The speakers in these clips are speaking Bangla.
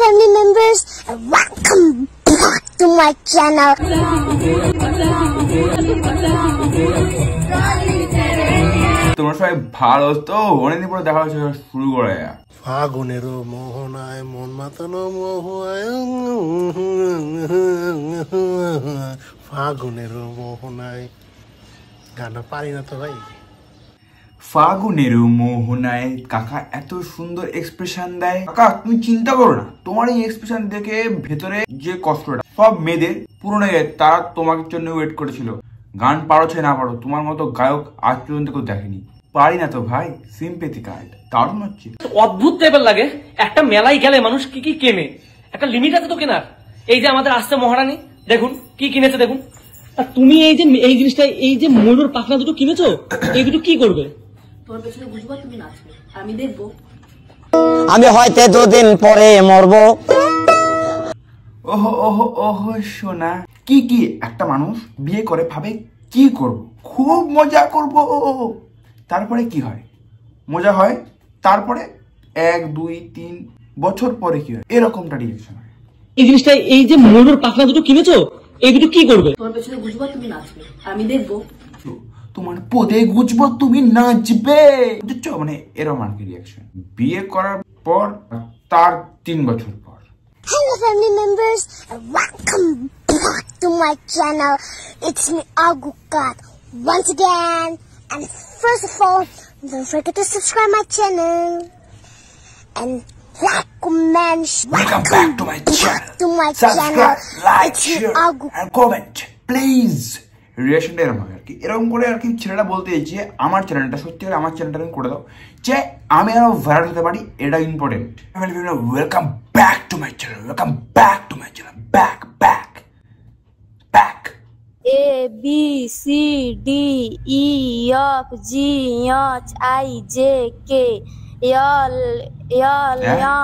family members, and welcome back to my channel. তোমরা সবাই ভালো তো? অনেকদিন পরে দেখা হচ্ছে, শুরু করে। ফাগুনের মোহনায় মন মাতানো মোহায়, ফাগুনের মোহনায় গানটা পারি না তো ভাই। ফাগুনের মোহনায় কাকা এত সুন্দর এক্সপ্রেশন দেয়। কাকা তুমি চিন্তা করো না, তোমার এই এক্সপ্রেশন দেখে ভেতরে যে কষ্টটা সব মেয়েদের পূরণ হয়ে যায়। তারা তোমার জন্য ওয়েট করেছিল। গান পারো না পারো, তোমার মতো গায়ক আজ পর্যন্ত কেউ দেখেনি। পারি না তো ভাই, সিম্পেথি কার্ড দারুণ হচ্ছে। অদ্ভুত টাইপের লাগে। একটা মেলায় গেলে মানুষ কি কি কেনে, একটা লিমিট আছে তো কেনার। এই যে আমাদের আসছে মহারানী, দেখুন কি কিনেছে দেখুন। আর তুমি এই যে এই জিনিসটা, এই যে ময়ূর পাখনা দুটো কিনেছো, এই দুটো কি করবে? তোর পেছনে বুঝবা, তুমি নাচবে, আমি দেখবো। আমি হয়তো দুদিন পরে মরবো। ওহো ওহো ওহো সোনা, কি কি একটা মানুষ বিয়ে করে ভাবে কি করব, খুব মজা করব। তারপরে কি হয়? মজা হয়। তারপরে 1 2 3 বছর পরে কি হয়? এরকমটা রিয়েকশন হয়। এই জিনিসটা, এই যে ময়ূর পাখনা দুটো কিনেছো, এই দুটো কি করবে? তোর পেছনে বুঝবা, তুমি নাচবে, আমি দেখবো। তোমার পদে গুজবো, তুমি নাচবে, বুঝছো? মানে এরকম আর কি রিয়েকশন। বিয়ে করার পর তার 3 বছর পর। Hello family members, and welcome back to my channel. It's me Agukat once again, and first of all, don't forget to subscribe my channel and like, comment, Welcome back to my channel. Subscribe, like, share and comment, please. রিয়েকশনটা এরকম হয় আর কি। এরকম করে আর কি ছেলেটা বলতে চাইছে আমার চ্যানেলটা, সত্যি করে আমার চ্যানেলটা তুমি করে দাও, যে আমি আরো ভাইরাল হতে পারি। এটা important. Welcome back to my channel, welcome back to my channel, back back back. A B C D E F G H I J K L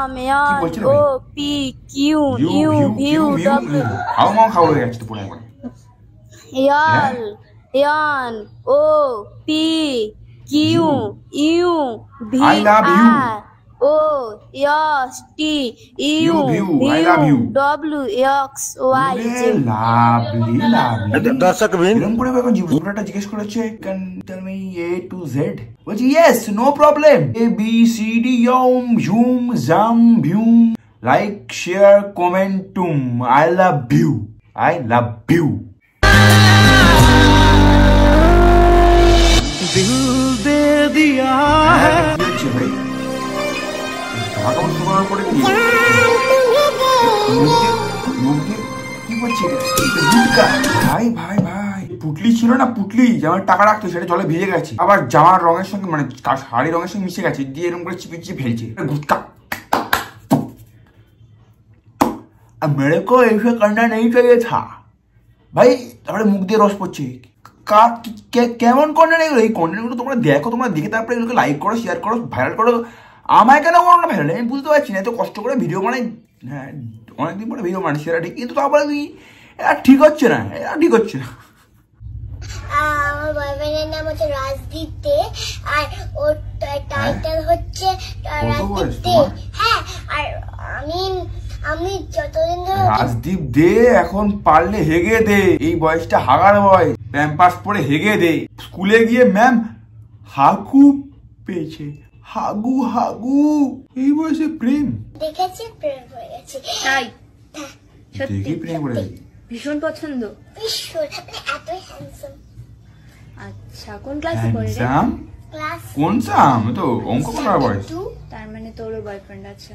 M N O P Q U V W how হয়ে যাচ্ছে তো পুরো একবার। L N O P Q U V R O S T U V W X Y Z। দর্শক এরকম করে এখন জীবনটা জিজ্ঞেস করেছে, can tell me A to Z? বলছি yes, no problem. A B C D ইয়ম ঝুম জাম ভিউম, লাইক শেয়ার কমেন্ট টুম, I love you, I love you. দিল দে দিয়া ভাই ভাই ভাই ভাই, পুটলি ছিল না, পুটলি জামার টাকা রাখতো, সেটা জলে ভিজে গেছে। আবার জামার রঙের সঙ্গে, মানে শাড়ির রঙের সঙ্গে মিশে গেছে, দিয়ে এরকম করে চিপে চিপে ফেলছে। গুটকা মেরে কো এইসব কান্না নেই চাইয়ে থা ভাই। তারপরে মুখ দিয়ে রস পড়ছে। কেমন কন্টেন্ট এগুলো? এই কন্টেন্টগুলো তোমরা দেখো, তোমরা দেখে তারপরে এগুলোকে লাইক করো, শেয়ার করো, ভাইরাল করো। আমায় কেন করো না ভাইরাল? আমি বুঝতে পারছি না। এত কষ্ট করে ভিডিও বানাই, হ্যাঁ অনেকদিন পরে ভিডিও বানাই, সেটা ঠিক, কিন্তু তারপরে তুই এটা ঠিক হচ্ছে না, এটা ঠিক হচ্ছে না। আমার বয়ফ্রেন্ডের নাম হচ্ছে রাজদীপ দে, আর ওর টাইটেল হচ্ছে রাজদীপ দে। হ্যাঁ, আর আমি যতদিন ধরে রাজদীপ দে, এখন পারলে হেগে দে। এই বয়সটা হাগার বয়স, প্যাম্পাস পরে হেগে দে। স্কুলে গিয়ে ম্যাম হাগু পেয়েছে, হাগু হাগু। এই বয়সে প্রেম দেখেছি, প্রেম হয়ে গেছে। তাই দেখি প্রেম করে ভীষণ পছন্দ। ভীষণ, এতই হ্যান্ডসাম। আচ্ছা, কোন ক্লাসে পড়ে রে? ক্লাস কোন সাম? তো অঙ্ক করার বয়স। তার মানে তোরও বয়ফ্রেন্ড আছে?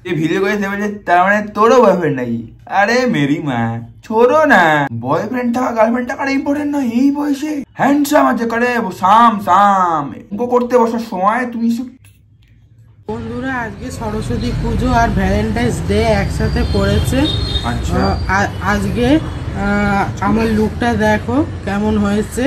এই ভিডিও করে বলছে তার মানে তোরও বয়ফ্রেন্ড নাকি? আরে মেরি মা, ছোড়ো না। বয়ফ্রেন্ড থাকা গার্লফ্রেন্ড থাকার ইম্পর্টেন্ট নয় এই বয়সে। হ্যান্ডসাম আছে করে সাম সাম অঙ্ক করতে বসার সময় তুমি। বন্ধুরা, আজকে সরস্বতী পুজো আর ভ্যালেন্টাইন্স ডে একসাথে পড়েছে। আচ্ছা, আজকে আমার লুকটা দেখো কেমন হয়েছে।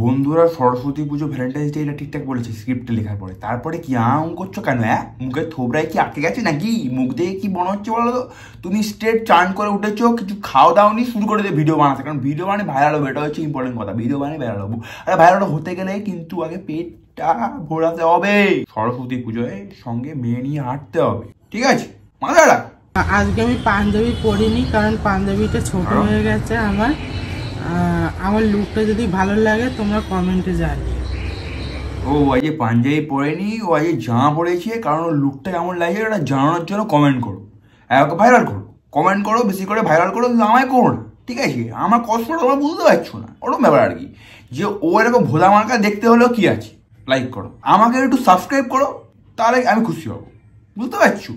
বন্ধুরা, সরস্বতী পুজো ভ্যালেন্টাইন্স ডে এটা ঠিকঠাক বলেছে স্ক্রিপ্টে লেখার পরে। তারপরে কি আম করছো কেন? হ্যাঁ, মুখের থোবরায় কি আটকে গেছে নাকি? মুখ দিয়ে কি মনে হচ্ছে বলো তো? তুমি স্ট্রেট চান করে উঠেছো, কিছু খাওয়া দাওনি, শুরু করে দিয়ে ভিডিও বানাতে। কারণ ভিডিও বানিয়ে ভাইরাল হবে, এটা হচ্ছে ইম্পর্টেন্ট কথা। ভিডিও বানিয়ে ভাইরাল হবো। আর ভাইরাল হতে গেলে কিন্তু আগে পেটটা ভরাতে হবে। সরস্বতী পুজোয় সঙ্গে মেয়ে নিয়ে হাঁটতে হবে, ঠিক আছে? মাথাটা আজকে আমি পাঞ্জাবি পরিনি, কারণ পাঞ্জাবিটা ছোট হয়ে গেছে আমার। আমার লুকটা যদি ভালো লাগে তোমরা কমেন্টে জানিও। ও আজ পাঞ্জাবি পরেনি, ও আজ জামা পরেছে, কারণ ওর লুকটা কেমন লাগে ওটা জানানোর জন্য কমেন্ট করো, ভাইরাল করো, কমেন্ট করো, বেশি করে ভাইরাল করো, আমায় করো না, ঠিক আছে? আমার কষ্টটা তোমরা বুঝতে পারছো না, ওরকম ব্যাপার আর কি, যে ও এরকম ভোলা মার্কা দেখতে হলেও কি আছে, লাইক করো, আমাকে একটু সাবস্ক্রাইব করো, তাহলে আমি খুশি হব, বুঝতে পারছো?